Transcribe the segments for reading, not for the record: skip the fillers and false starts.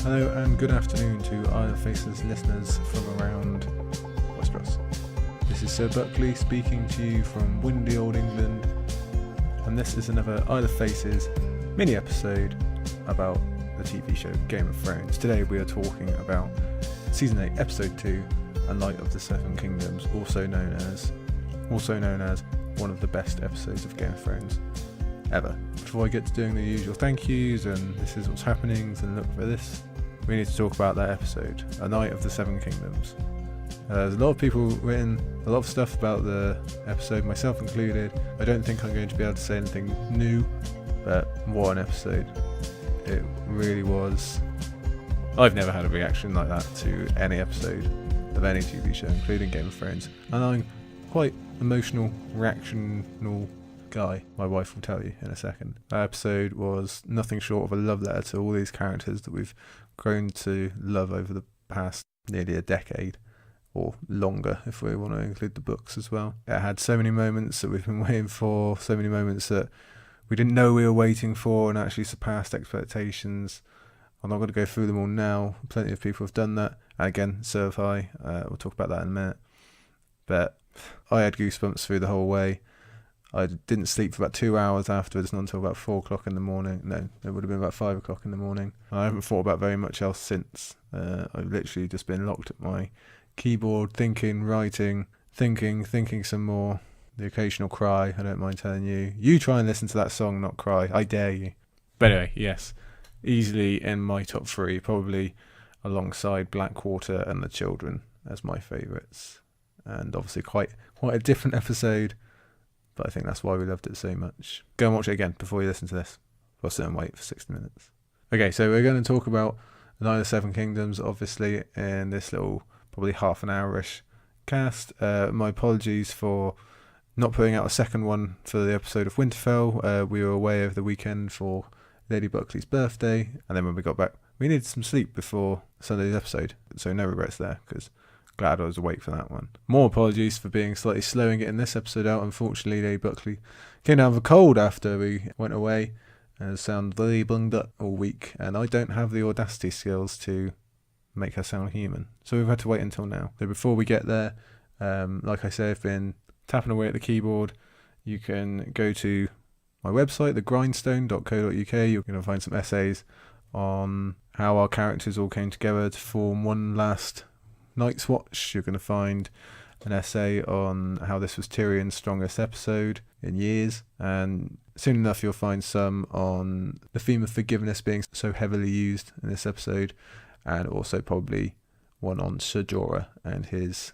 Hello and good afternoon to Isle of Faces listeners from around Westeros. This is Sir Buckley speaking to you from windy old England, and this is another Isle of Faces mini episode about the TV show Game of Thrones. Today we are talking about Season 8, Episode 2, A Night of the Seven Kingdoms, also known as one of the best episodes of Game of Thrones ever. Before I get to doing the usual thank yous and this is what's happening and look for this, we need to talk about that episode, A Night of the Seven Kingdoms. There's a lot of people written a lot of stuff about the episode, myself included. I don't think I'm going to be able to say anything new, but what an episode. It really was. I've never had a reaction like that to any episode of any TV show, including Game of Thrones. And I'm quite emotional, reactional guy, my wife will tell you in a second. That episode was nothing short of a love letter to all these characters that we've grown to love over the past nearly a decade, or longer if we want to include the books as well. It had so many moments that we've been waiting for, so many moments that we didn't know we were waiting for and actually surpassed expectations. I'm not going to go through them all now. Plenty of people have done that, and again, so have I. We'll talk about that in a minute. But I had goosebumps through the whole way. I didn't sleep for about 2 hours afterwards, not until about 4 o'clock in the morning. No, it would have been about 5 o'clock in the morning. I haven't thought about very much else since. I've literally just been locked at my keyboard, thinking, writing, thinking some more. The occasional cry, I don't mind telling you. You try and listen to that song, not cry. I dare you. But anyway, yes, easily in my top 3, probably alongside Blackwater and The Children as my favourites. And obviously quite a different episode, but I think that's why we loved it so much. Go and watch it again before you listen to this. We'll sit and wait for 60 minutes. Okay, so we're going to talk about The Night of the Seven Kingdoms, obviously, in this little, probably half an hour-ish cast. My apologies for not putting out a second one for the episode of Winterfell. We were away over the weekend for Lady Buckley's birthday, and then when we got back, we needed some sleep before Sunday's episode, so no regrets there, because glad I was awake for that one. More apologies for being slightly slow in getting this episode out. Unfortunately, Lady Buckley came down with a cold after we went away and sounded very bunged up all week, and I don't have the audacity skills to make her sound human, so we've had to wait until now. So before we get there, like I say, I've been tapping away at the keyboard. You can go to my website, thegrindstone.co.uk. You're going to find some essays on how our characters all came together to form one last Night's Watch. You're going to find an essay on how this was Tyrion's strongest episode in years, and soon enough you'll find some on the theme of forgiveness being so heavily used in this episode, and also probably one on Ser Jorah and his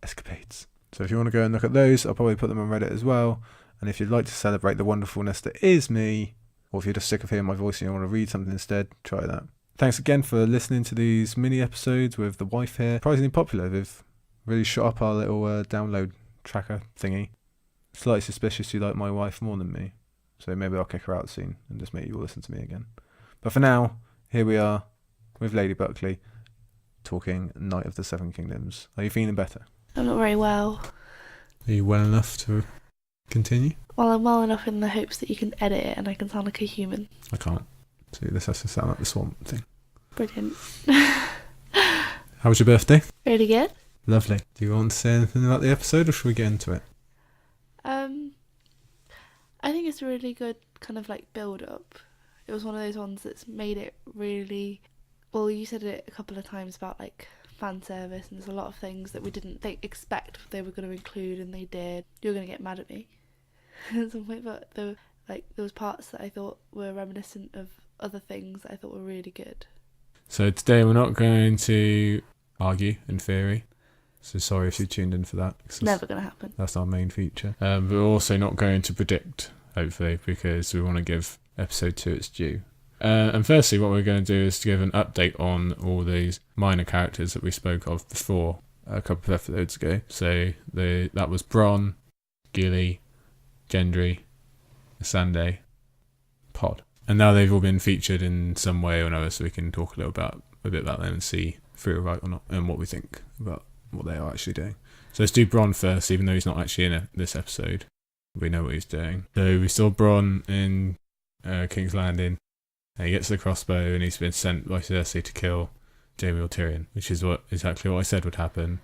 escapades. So if you want to go and look at those, I'll probably put them on Reddit as well. And if you'd like to celebrate the wonderfulness that is me, or if you're just sick of hearing my voice and you want to read something instead, try that. Thanks again for listening to these mini episodes with the wife here. Surprisingly popular. They've really shot up our little download tracker thingy. Slightly suspicious you like my wife more than me, so maybe I'll kick her out soon and just make you all listen to me again. But for now, here we are with Lady Buckley talking Night of the Seven Kingdoms. Are you feeling better? I'm not very well. Are you well enough to continue? Well, I'm well enough in the hopes that you can edit it and I can sound like a human. I can't. So this has to sound like the Swamp thing. Brilliant. How was your birthday? Really good. Lovely. Do you want to say anything about the episode, or should we get into it? I think it's a really good kind of like build up. It was one of those ones that's made it really, well, you said it a couple of times about like fan service, and there's a lot of things that we didn't expect they were going to include, and they did. You're going to get mad at me at some point, but there was parts that I thought were reminiscent of other things that I thought were really good. So today we're not going to argue, in theory. So sorry if you tuned in for that. Never going to happen. That's our main feature. But we're also not going to predict, hopefully, because we want to give episode 2 its due. And firstly, what we're going to do is to give an update on all these minor characters that we spoke of before a couple of episodes ago. So that was Bronn, Gilly, Gendry, Sunday, Pod. And now they've all been featured in some way or another, so we can talk a bit about them and see if we're right or not, and what we think about what they are actually doing. So let's do Bronn first, even though he's not actually in this episode. We know what he's doing. So we saw Bronn in King's Landing. And he gets the crossbow and he's been sent by Cersei to kill Jaime or Tyrion, which is exactly what I said would happen.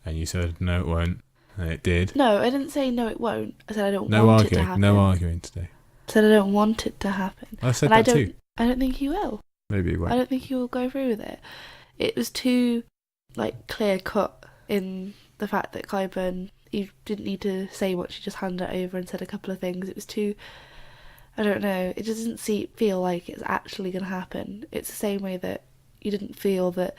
And you said, no, it won't. And it did. No, I didn't say no, it won't. I said I don't want it to happen. No arguing today. I said I don't want it to happen. I said that too. I don't think he will. Maybe he won't. I don't think he will go through with it. It was too, clear cut in the fact that Qyburn, he didn't need to say much, he just handed it over and said a couple of things. It was too, I don't know, it just doesn't feel like it's actually going to happen. It's the same way that you didn't feel that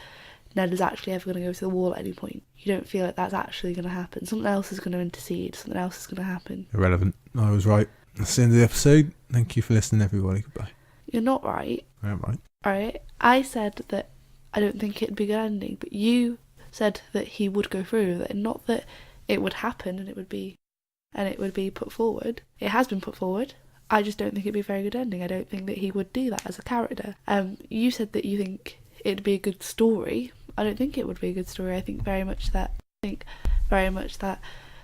Ned is actually ever going to go to the wall at any point. You don't feel like that's actually going to happen. Something else is going to intercede. Something else is going to happen. Irrelevant. I was right. That's the end of the episode. Thank you for listening, everybody. Goodbye. You're not right. I am right. Alright. I said that I don't think it'd be a good ending, but you said that he would go through with it, and not that it would happen and it would be put forward. It has been put forward. I just don't think it'd be a very good ending. I don't think that he would do that as a character. You said that you think it'd be a good story. I don't think it would be a good story. I think very much that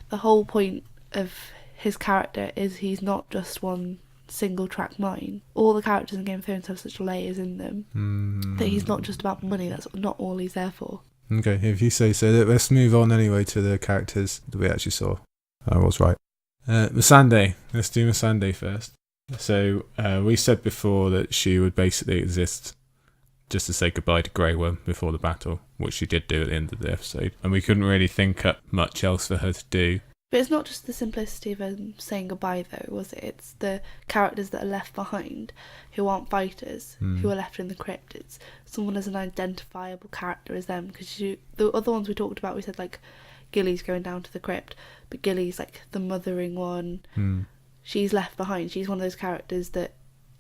the whole point of his character is he's not just one single track mind. All the characters in Game of Thrones have such layers in them that he's not just about money. That's not all he's there for. Okay, if you say so, let's move on anyway to the characters that we actually saw. I was right. Missandei. Let's do Missandei first. So we said before that she would basically exist just to say goodbye to Grey Worm before the battle, which she did do at the end of the episode. And we couldn't really think up much else for her to do. But it's not just the simplicity of saying goodbye, though, was it? It's the characters that are left behind, who aren't fighters, who are left in the crypt. It's someone as an identifiable character as them. Because the other ones we talked about, we said, Gilly's going down to the crypt, but Gilly's, the mothering one. She's left behind. She's one of those characters that,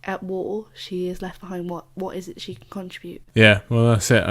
at war, she is left behind. What is it she can contribute? Yeah, well, that's it.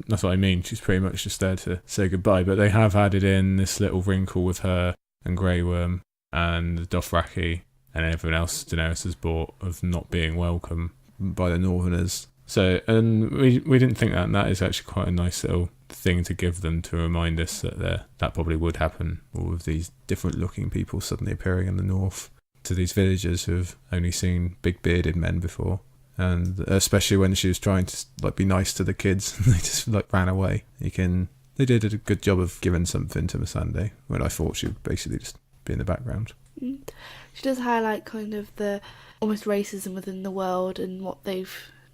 That's what I mean. She's pretty much just there to say goodbye. But they have added in this little wrinkle with her and Grey Worm and the Dothraki and everyone else Daenerys has bought of not being welcome by the Northerners. So, and we didn't think that, and that is actually quite a nice little thing to give them to remind us that probably would happen. All of these different looking people suddenly appearing in the north to these villagers who have only seen big bearded men before, and especially when she was trying to be nice to the kids and they just ran away. They did a good job of giving something to Missandei when I thought she would basically just be in the background. She does highlight kind of the almost racism within the world and what they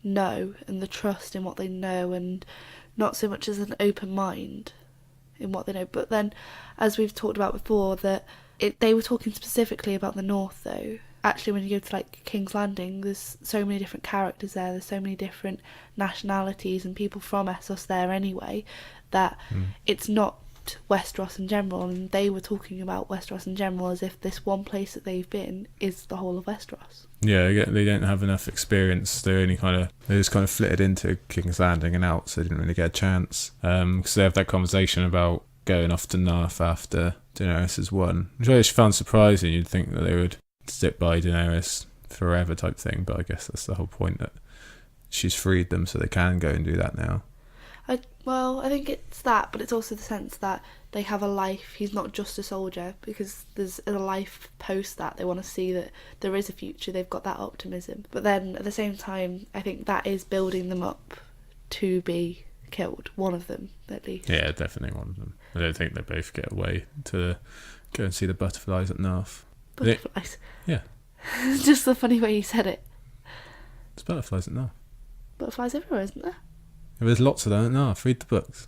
know and the trust in what they know, and not so much as an open mind in what they know. But then, as we've talked about before, that they were talking specifically about the north, though. Actually, when you go to King's Landing, there's so many different characters there. There's so many different nationalities and people from Essos there anyway, that it's not Westeros in general. And they were talking about Westeros in general as if this one place that they've been is the whole of Westeros. Yeah, they don't have enough experience. They just kind of flitted into King's Landing and out, so they didn't really get a chance. Because they have that conversation about going off to Narth after Daenerys has won, which I actually found surprising. You'd think that they would stick by Daenerys forever type thing, but I guess that's the whole point, that she's freed them so they can go and do that now. I think it's that, but it's also the sense that they have a life. He's not just a soldier, because there's a life post that. They want to see that there is a future. They've got that optimism. But then at the same time, I think that is building them up to be killed. One of them, at least. Yeah, definitely one of them. I don't think they both get away to go and see the butterflies at Narth. Butterflies? Yeah. It's just the funny way you said it. There's butterflies at Narth. Butterflies everywhere, isn't there? There's lots of them at Narth. Read the books.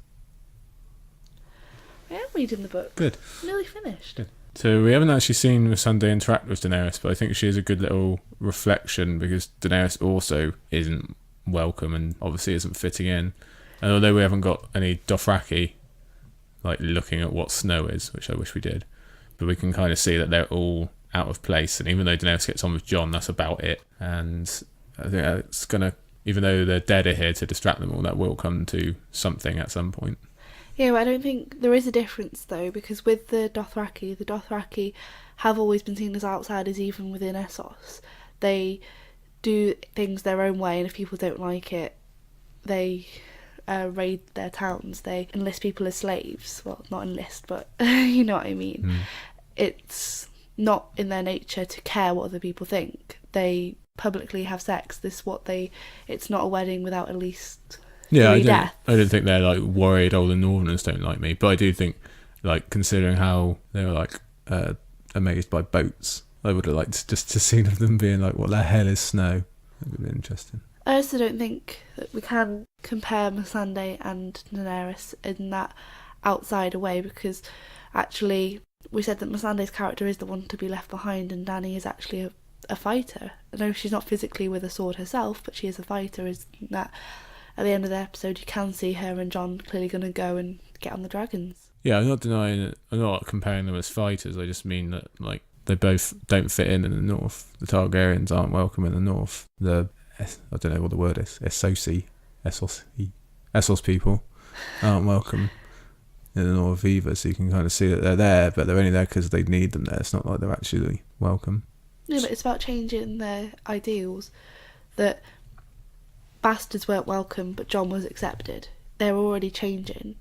I am reading the book. Good. Nearly finished. Good. So we haven't actually seen Missandei interact with Daenerys, but I think she is a good little reflection, because Daenerys also isn't welcome and obviously isn't fitting in. And although we haven't got any Dothraki looking at what snow is, which I wish we did, but we can kind of see that they're all out of place. And even though Daenerys gets on with Jon, that's about it. And I think it's gonna, even though the dead are here to distract them all, that will come to something at some point. Yeah, but I don't think there is a difference though, because with the Dothraki have always been seen as outsiders even within Essos. They do things their own way, and if people don't like it, they raid their towns. They enlist people as slaves. Well, not enlist, but you know what I mean. It's not in their nature to care what other people think. They publicly have sex. It's not a wedding without at least Yeah, deaths. I don't think they're like worried, the Northerners don't like me, but I do think, like, considering how they were like amazed by boats, I would have liked just to seen of them being like, what the hell is snow? That would be interesting. I also don't think that we can compare Missandei and Daenerys in that outsider way, because actually we said that Missandei's character is the one to be left behind, and Dany is actually a fighter. I know she's not physically with a sword herself, but she is a fighter. Is that at the end of the episode you can see her and Jon clearly going to go and get on the dragons. Yeah, I'm not denying it. I'm not comparing them as fighters. I just mean that, like, they both don't fit in the north. The Targaryens aren't welcome in the north. I don't know what the word is. Essos people aren't welcome in the north either. So you can kind of see that they're there, but they're only there because they need them there. It's not like they're actually welcome. No, but it's about changing their ideals. That bastards weren't welcome, but Jon was accepted. They're already changing.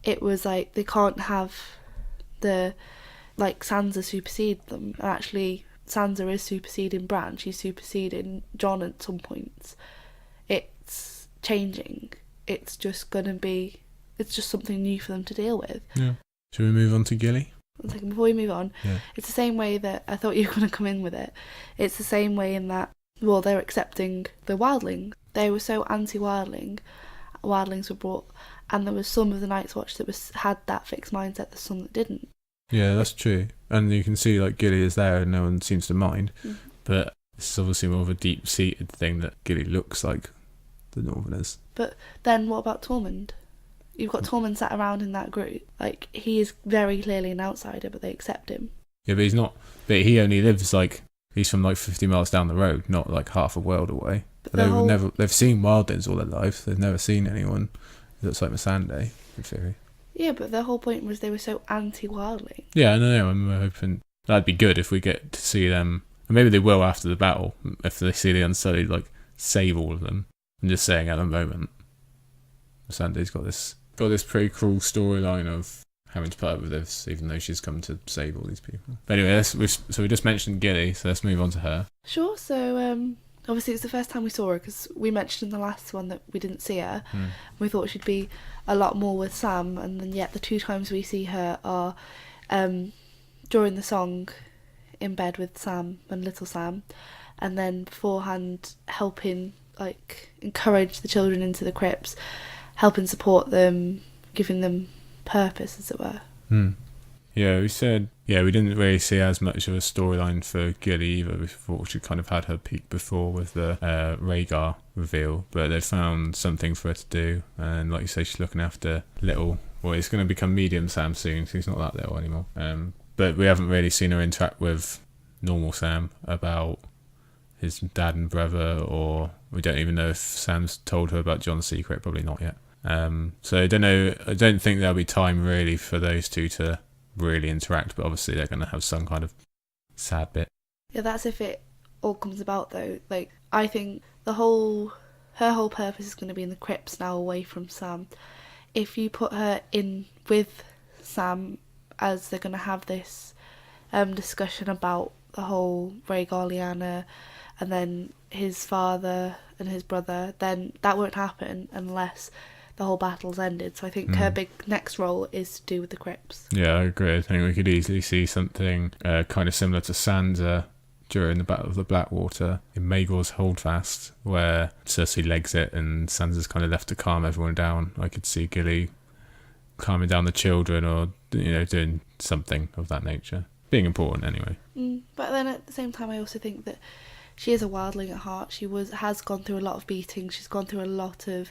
It was like they can't have Sansa supersede them. And actually, Sansa is superseding Bran. She's superseding Jon at some points. It's changing. It's just something new for them to deal with. Yeah. Should we move on to Gilly? 1 second, before we move on, yeah. It's the same way that I thought you were going to come in with it. It's the same way in that, well, they're accepting the wildlings. They were so anti-wildling. Wildlings were brought, and there was some of the Night's Watch that had that fixed mindset, there's some that didn't. Yeah, that's true. And you can see, like, Gilly is there and no one seems to mind. Mm-hmm. But it's obviously more of a deep-seated thing that Gilly looks like the Northerners. But then what about Tormund? You've got Tormund sat around in that group. Like, he is very clearly an outsider, but they accept him. Yeah, but he's not. But he only lives, like, he's from, like, 50 miles down the road, not, like, half a world away. But they've seen wildlings all their life. They've never seen anyone who looks like Missandei, in theory. Yeah, but the whole point was they were so anti-wildling. Yeah, I know. I'm hoping that'd be good if we get to see them. And maybe they will after the battle, if they see the Unsullied, like, save all of them. I'm just saying at the moment, Missandei's got this pretty cruel storyline of having to put up with this, even though she's come to save all these people. But anyway, we just mentioned Gilly, so let's move on to her. Sure. So obviously it's the first time we saw her, because we mentioned in the last one that we didn't see her. We thought she'd be a lot more with Sam, and then yet the 2 times we see her are during the song in bed with Sam and little Sam, and then beforehand helping, like, encourage the children into the crypts, helping support them, giving them purpose, as it were. Yeah, we didn't really see as much of a storyline for Gilly either. We thought she kind of had her peak before with the Rhaegar reveal, but they found something for her to do, and like you say, she's looking after little, well, it's going to become medium Sam soon, so he's not that little anymore. But we haven't really seen her interact with normal Sam about his dad and brother, or we don't even know if Sam's told her about Jon's secret, probably not yet. So I don't know, I don't think there'll be time really for those two to really interact, but obviously they're going to have some kind of sad bit. Yeah, that's if it all comes about though. Like, I think her whole purpose is going to be in the crypts now, away from Sam. If you put her in with Sam, as they're going to have this discussion about the whole Rhaegar Lyanna and then his father and his brother, then that won't happen unless the whole battle's ended. So I think her big next role is to do with the crypts. Yeah, I agree. I think we could easily see something kind of similar to Sansa during the Battle of the Blackwater in Maegor's Holdfast, where Cersei legs it and Sansa's kind of left to calm everyone down. I could see Gilly calming down the children, or, you know, doing something of that nature. Being important anyway. But then at the same time, I also think that she is a wildling at heart. She has gone through a lot of beatings. She's gone through a lot of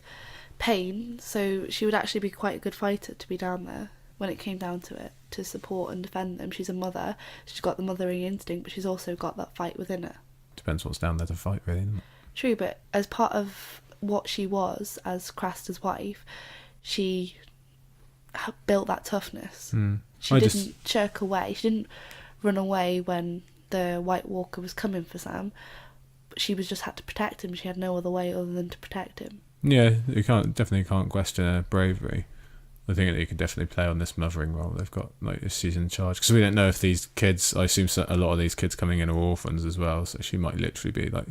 pain, so she would actually be quite a good fighter to be down there when it came down to it, to support and defend them. She's a mother. She's got the mothering instinct, but she's also got that fight within her. Depends what's down there to fight, really, isn't it? True, but as part of what she was as Craster's wife, she built that toughness. She didn't shirk away. She didn't run away when the White Walker was coming for Sam, but she just had to protect him. She had no other way other than to protect him. Yeah, you definitely can't question her bravery. I think that he could definitely play on this mothering role they've got, like, if she's in charge. Because we don't know if these kids, I assume a lot of these kids coming in are orphans as well, so she might literally be, like,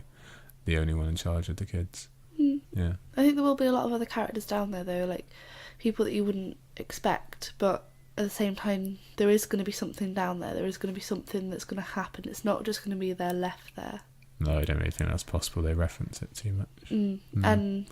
the only one in charge of the kids. Yeah. I think there will be a lot of other characters down there, though, like people that you wouldn't expect, but at the same time, there is going to be something down there. There is going to be something that's going to happen. It's not just going to be they're left there. No, I don't really think that's possible. They reference it too much. And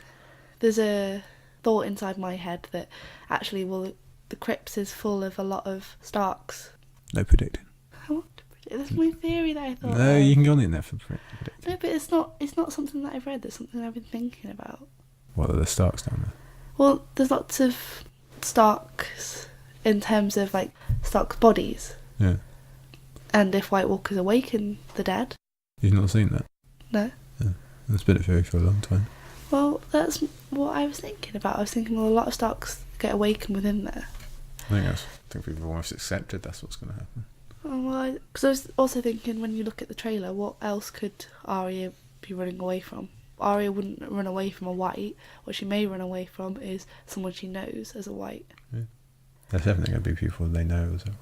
there's a thought inside my head that actually, well, the crypts is full of a lot of Starks. No predicting. I want to predict. That's my theory that I thought. No, of. you can go on in there for predicting. No, but it's not something that I've read. It's something I've been thinking about. What are the Starks down there? Well, there's lots of Starks in terms of like Stark's bodies. Yeah. And if White Walkers awaken the dead. You've not seen that? No. Yeah. It's been a theory for a long time. Well, that's what I was thinking about. I was thinking, well, a lot of Starks get awakened within there. I think we've almost accepted that's what's going to happen. Oh, well, because I was also thinking, when you look at the trailer, what else could Arya be running away from? Arya wouldn't run away from a White. What she may run away from is someone she knows as a White. Yeah. There's definitely going to be people they know as well.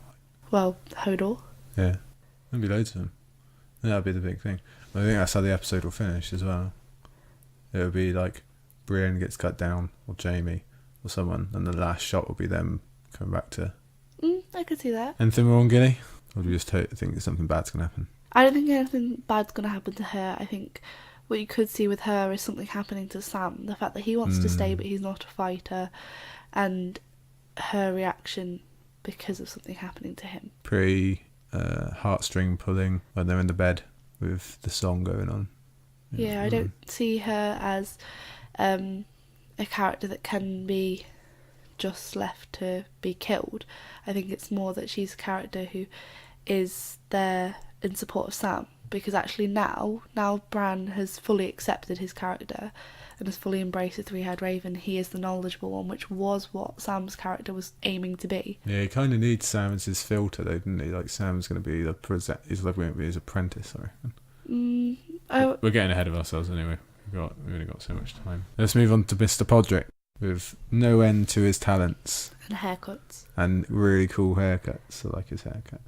Well, Hodor. Yeah. There'll be loads of them. That'll be the big thing. I think that's how the episode will finish as well. It'll be like Brienne gets cut down, or Jaime, or someone, and the last shot will be them coming back to... I could see that. Anything more on Gilly? Or do you just think that something bad's going to happen? I don't think anything bad's going to happen to her. I think what you could see with her is something happening to Sam. The fact that he wants to stay but he's not a fighter, and her reaction because of something happening to him. Pretty heartstring pulling when they're in the bed with the song going on. Yeah, I don't see her as a character that can be just left to be killed. I think it's more that she's a character who is there in support of Sam, because actually now Bran has fully accepted his character and has fully embraced the three-headed raven. He is the knowledgeable one, which was what Sam's character was aiming to be. Yeah, he kind of needs Sam as his filter, though, didn't he? Like, Sam's going to be he's going to be his apprentice, I reckon. We're getting ahead of ourselves anyway. We've only got so much time. Let's move on to Mr. Podrick, with no end to his talents. And haircuts. And really cool haircuts. I like his haircut.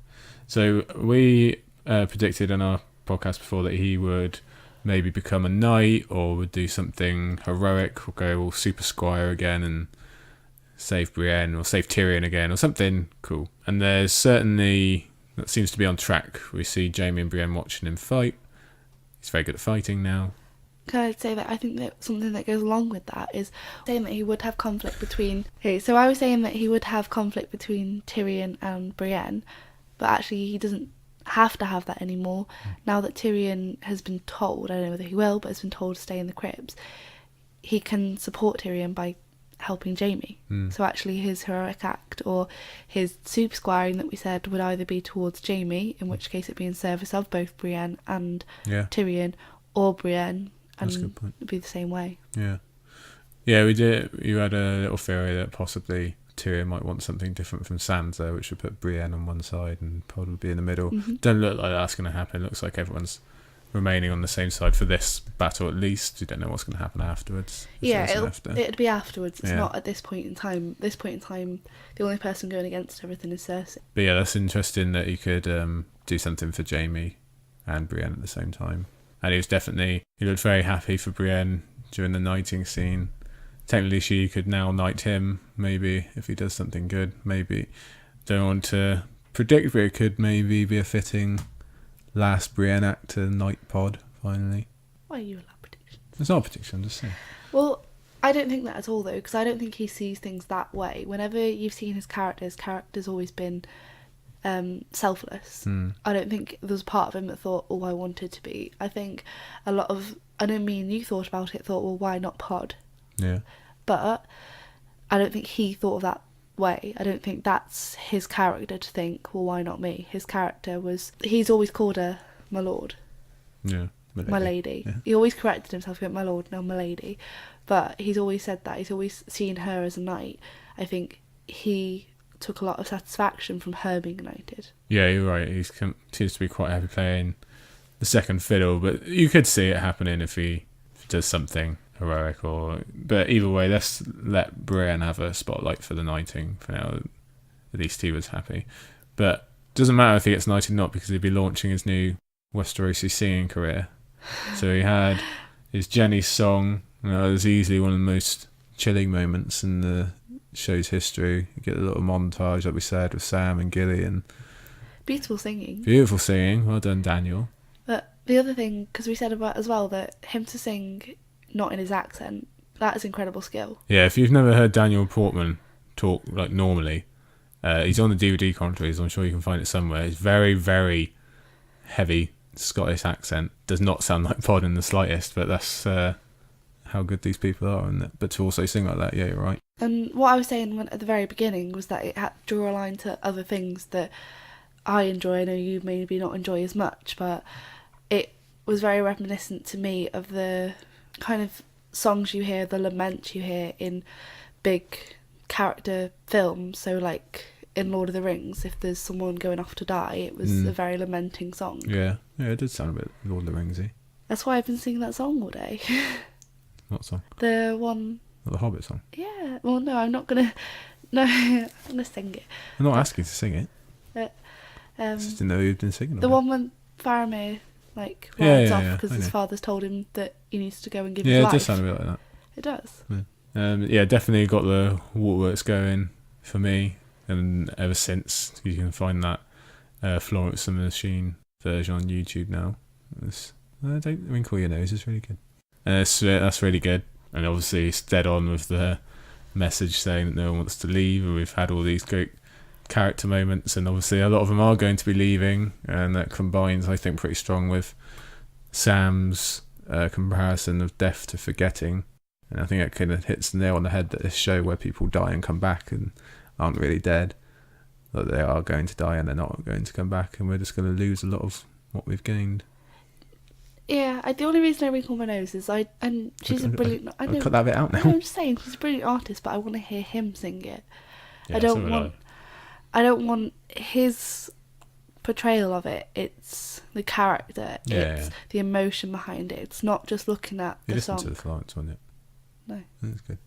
So we predicted in our podcast before that he would maybe become a knight, or would do something heroic, or go all super squire again and save Brienne, or save Tyrion again, or something cool. And there's certainly, that seems to be on track. We see Jaime and Brienne watching him fight. He's very good at fighting now. Can I say that I think that something that goes along with that is saying that he would have conflict between... Okay, so I was saying that he would have conflict between Tyrion and Brienne, but actually he doesn't have to have that anymore. Now that Tyrion has been told, I don't know whether he will, but has been told to stay in the crypts, he can support Tyrion by helping Jaime. So actually his heroic act, or his super squiring that we said, would either be towards Jaime, in which case it'd be in service of both Brienne and Tyrion, or Brienne, and that's a good point. it'd be the same way. Yeah, we did. You had a little theory that possibly Tyrion might want something different from Sansa, which would put Brienne on one side and probably be in the middle. Don't look like that's going to happen. It looks like everyone's remaining on the same side for this battle at least. You don't know what's going to happen afterwards. It'd be afterwards. It's not at this point in time. This point in time, the only person going against everything is Cersei. But yeah, that's interesting that you could do something for Jaime and Brienne at the same time. And he looked very happy for Brienne during the knighting scene. Technically she could now knight him, maybe, if he does something good. Maybe, don't want to predict, but it could maybe be a fitting last Brienne act to knight Pod, finally. Why are you allowed predictions? It's not a prediction, I'm just saying. Well, I don't think that at all, though, because I don't think he sees things that way. Whenever you've seen his character's always been selfless. I don't think there was a part of him that thought, oh, I wanted to be. I think a lot of, I know me and you thought about it, thought, well, why not Pod? Yeah. But I don't think he thought of that way. I don't think that's his character to think, well, why not me? His character was, he's always called her my lord. Yeah. My lady. Yeah. He always corrected himself, he went my lord, no my lady. But he's always said that. He's always seen her as a knight. I think he took a lot of satisfaction from her being knighted. Yeah, you're right. He seems to be quite happy playing the second fiddle, but you could see it happening if he does something heroic, but either way, let's let Brienne have a spotlight for the knighting for now. At least he was happy. But doesn't matter if he gets knighted or not, because he'd be launching his new Westerosi singing career. So he had his Jenny's song. It was easily one of the most chilling moments in the show's history. You get a little montage, like we said, with Sam and Gilly, and Beautiful singing. beautiful singing. Well done, Daniel. But the other thing, because we said about as well that him to sing not in his accent, that is incredible skill. Yeah, if you've never heard Daniel Portman talk like normally, he's on the DVD commentary, so I'm sure you can find it somewhere. It's very, very heavy Scottish accent. Does not sound like Pod in the slightest, but that's how good these people are. But to also sing like that, yeah, you're right. And what I was saying at the very beginning was that it had to draw a line to other things that I enjoy. I know you maybe not enjoy as much, but it was very reminiscent to me of the kind of songs you hear, the laments you hear in big character films. So like in Lord of the Rings, if there's someone going off to die, it was a very lamenting song. Yeah, it did sound a bit Lord of the Ringsy. That's why I've been singing that song all day. What song? The one... The Hobbit song? Yeah. Well, no, I'm not going to... No, I'm going to sing it. I'm not asking you to sing it. I just didn't know you'd been singing the it. one when Faramir rides off because I his know. father's told him that he needs to go and give his life. Yeah, it does sound a bit like that. It does. Yeah, definitely got the waterworks going for me, and ever since. You can find that Florence and the Machine version on YouTube now. Don't wrinkle your nose, it's really good. That's really good, and obviously it's dead on with the message saying that no one wants to leave, and we've had all these great character moments, and obviously a lot of them are going to be leaving, and that combines, I think, pretty strong with Sam's comparison of death to forgetting. And I think that kind of hits the nail on the head, that this show where people die and come back and aren't really dead, that they are going to die and they're not going to come back, and we're just going to lose a lot of what we've gained. Yeah, the only reason I wrinkle my nose is she's a brilliant... I'll cut that bit out now. No, I'm just saying, she's a brilliant artist, but I want to hear him sing it. Yeah, I don't want his portrayal of it. It's the character. It's the emotion behind it. It's not just looking at You the listened song. to the Florence one, yeah? No. That's good.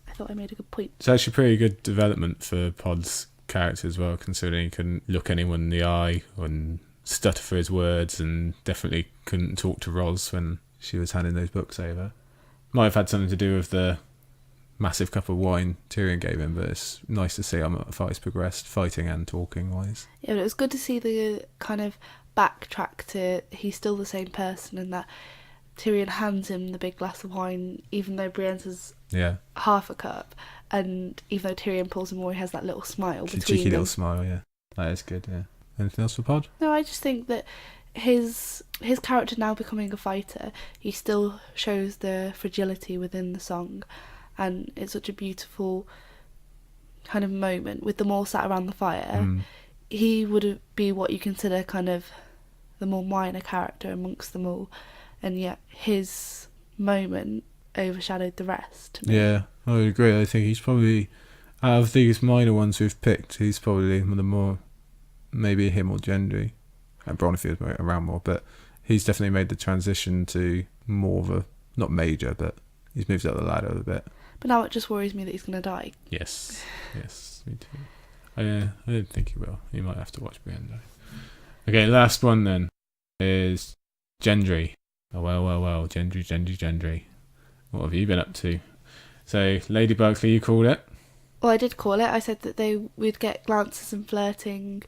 I thought I made a good point. It's actually pretty good development for Pod's character as well, considering he couldn't look anyone in the eye and stutter for his words, and definitely couldn't talk to Ros when she was handing those books over. Might have had something to do with the massive cup of wine Tyrion gave him, but it's nice to see how far he's progressed, fighting and talking wise. Yeah, but it was good to see the kind of backtrack to he's still the same person, and that Tyrion hands him the big glass of wine, even though Brienne's has half a cup, and even though Tyrion pulls him away, he has that little smile between cheeky them. Little smile, yeah. That is good, yeah. Anything else for Pod? No, I just think that his character now becoming a fighter, he still shows the fragility within the song, and it's such a beautiful kind of moment with them all sat around the fire. He would be what you consider kind of the more minor character amongst them all, and yet his moment overshadowed the rest. Yeah, I would agree. I think he's probably, out of these minor ones we've picked, he's probably one of the more, maybe him or Gendry, and Bronfield's around more, but he's definitely made the transition to more of a, not major, but he's moved up the ladder a bit. But now it just worries me that he's going to die. Yes, me too. I don't think he will. He might have to watch Brienne die. Okay, last one then is Gendry. Oh, well, Gendry. What have you been up to? So, Lady Berkeley, you called it? Well, I did call it. I said that we'd get glances and flirting.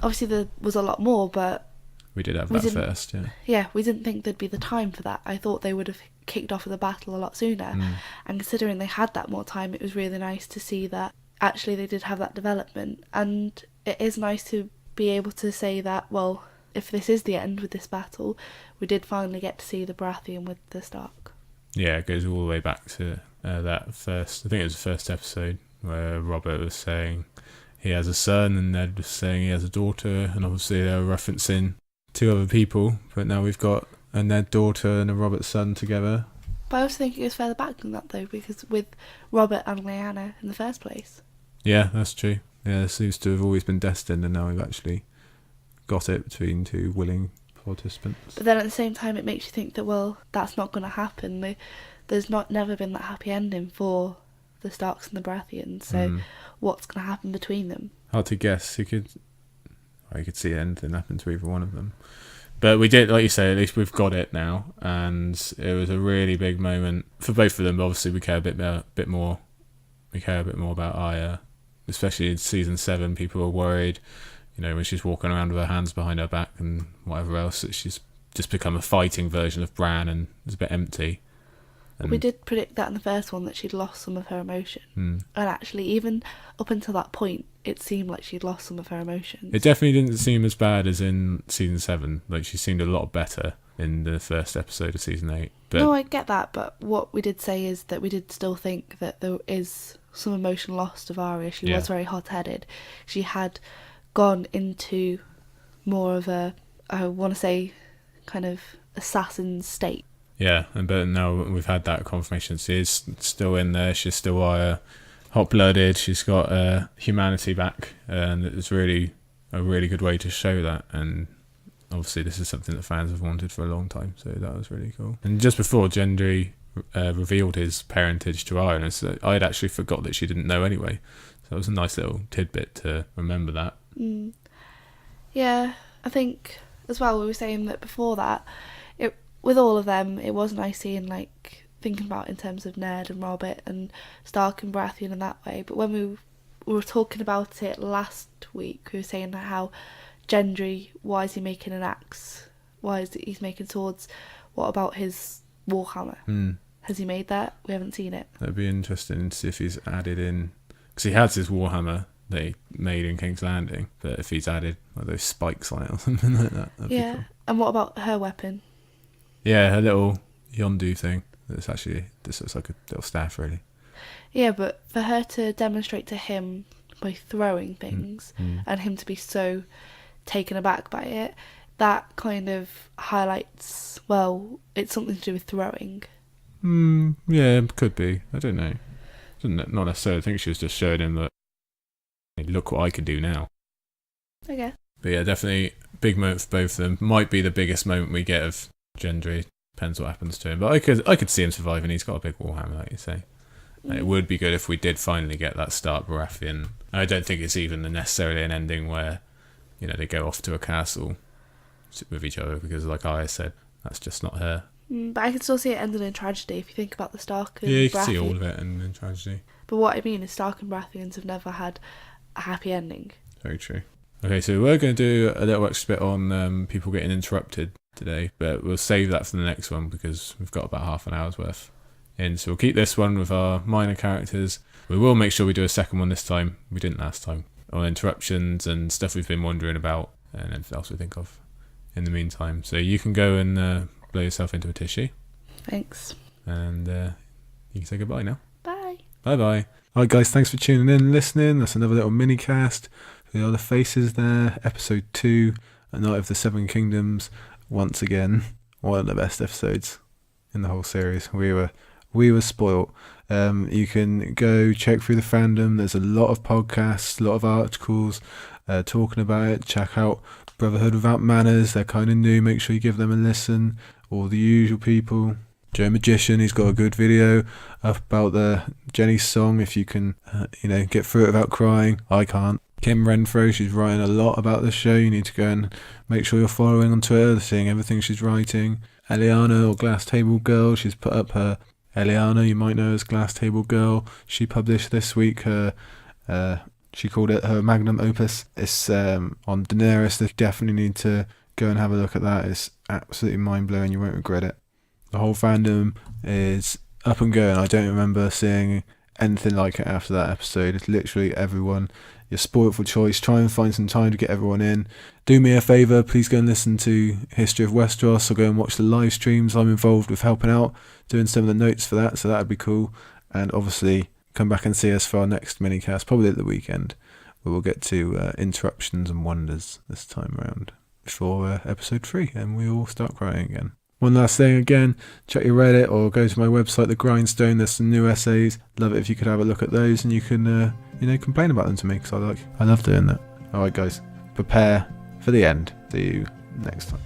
Obviously, there was a lot more, but... We did have that first, yeah. Yeah, we didn't think there'd be the time for that. I thought they would have kicked off with the battle a lot sooner. And considering they had that more time, it was really nice to see that actually they did have that development. And it is nice to be able to say that, well, if this is the end with this battle, we did finally get to see the Baratheon with the Stark. Yeah, it goes all the way back to that first, I think it was the first episode, where Robert was saying he has a son and Ned was saying he has a daughter, and obviously they were referencing two other people, but now we've got a Ned daughter and a Robert son together. But I also think it goes further back than that, though, because with Robert and Lyanna in the first place. Yeah, that's true. Yeah, it seems to have always been destined, and now we've actually got it between two willing participants. But then at the same time, it makes you think that, well, that's not going to happen. There's never been that happy ending for the Starks and the Baratheons. So what's going to happen between them? Hard to guess. You could see anything happen to either one of them. But we did, like you say, at least we've got it now, and it was a really big moment for both of them. Obviously, we care a bit more. We care a bit more about Arya, especially in season 7. People were worried, when she's walking around with her hands behind her back and whatever else, that she's just become a fighting version of Bran and is a bit empty. And we did predict that in the first one, that she'd lost some of her emotion. And actually, even up until that point, it seemed like she'd lost some of her emotions. It definitely didn't seem as bad as in season 7. Like, she seemed a lot better in the first episode of season 8. But no, I get that, but what we did say is that we did still think that there is some emotion lost of Arya. She was very hot-headed. She had gone into more of a, I want to say, kind of assassin state. Yeah, but now we've had that confirmation. She is still in there. She's still hot-blooded. She's got humanity back, and it's really a really good way to show that. And obviously, this is something that fans have wanted for a long time, so that was really cool. And just before Gendry revealed his parentage to Arya, I'd actually forgot that she didn't know anyway. So it was a nice little tidbit to remember that. Yeah, I think as well we were saying that before that, with all of them, it was nice seeing, thinking about in terms of Ned and Robert and Stark and Baratheon in that way. But when we were talking about it last week, we were saying how Gendry, why is he making an axe? Why is he's making swords? What about his warhammer? Has he made that? We haven't seen it. That'd be interesting to see if he's added in, because he has his warhammer that he made in King's Landing, but if he's added those spikes on it or something like that'd be cool. And what about her weapon? Yeah, her little Yondu thing. This looks like a little staff, really. Yeah, but for her to demonstrate to him by throwing things and him to be so taken aback by it, that kind of highlights, well, it's something to do with throwing. Yeah, it could be. I don't know. Not necessarily. I think she was just showing him that, look what I can do now. Okay. But yeah, definitely big moment for both of them. Might be the biggest moment we get of Gendry. Depends what happens to him. But I could see him surviving. He's got a big warhammer, like you say. It would be good if we did finally get that Stark Baratheon. I don't think it's even necessarily an ending where, they go off to a castle with each other, because like I said, that's just not her. But I can still see it ending in tragedy if you think about the Stark and Baratheon. Yeah, you can see all of it in tragedy. But what I mean is Stark and Baratheons have never had a happy ending. Very true. Okay, so we're going to do a little extra bit on people getting interrupted today, but we'll save that for the next one because we've got about half an hour's worth in. So we'll keep this one with our minor characters. We will make sure we do a second one this time. We didn't last time. On interruptions and stuff we've been wondering about and anything else we think of in the meantime. So you can go and blow yourself into a tissue. Thanks. And you can say goodbye now. Bye. Bye-bye. Alright guys, thanks for tuning in and listening. That's another little mini cast. The other faces there, episode 2, A Night of the Seven Kingdoms. Once again, one of the best episodes in the whole series. We were spoilt. You can go check through the fandom. There's a lot of podcasts, a lot of articles talking about it. Check out Brotherhood Without Manners. They're kind of new. Make sure you give them a listen. All the usual people. Joe Magician, he's got a good video up about the Jenny's song. If you can, get through it without crying. I can't. Kim Renfro, she's writing a lot about the show. You need to go and make sure you're following on Twitter, seeing everything she's writing. Eliana, or Glass Table Girl, she's put up her Eliana, you might know as Glass Table Girl. She published this week her, she called it her magnum opus. It's on Daenerys. You definitely need to go and have a look at that. It's absolutely mind-blowing. You won't regret it. The whole fandom is up and going. I don't remember seeing anything like it after that episode. It's literally everyone. You're spoiled for choice. Try and find some time to get everyone in. Do me a favour, please go and listen to History of Westeros, or go and watch the live streams. I'm involved with helping out, doing some of the notes for that, so that'd be cool. And obviously, come back and see us for our next minicast, probably at the weekend, where we'll get to interruptions and wonders this time around before episode 3, and we all start crying again. One last thing again, check your Reddit or go to my website, The Grindstone. There's some new essays. Love it if you could have a look at those, and you can, complain about them to me, because I love doing that. Alright guys, prepare for the end. See you next time.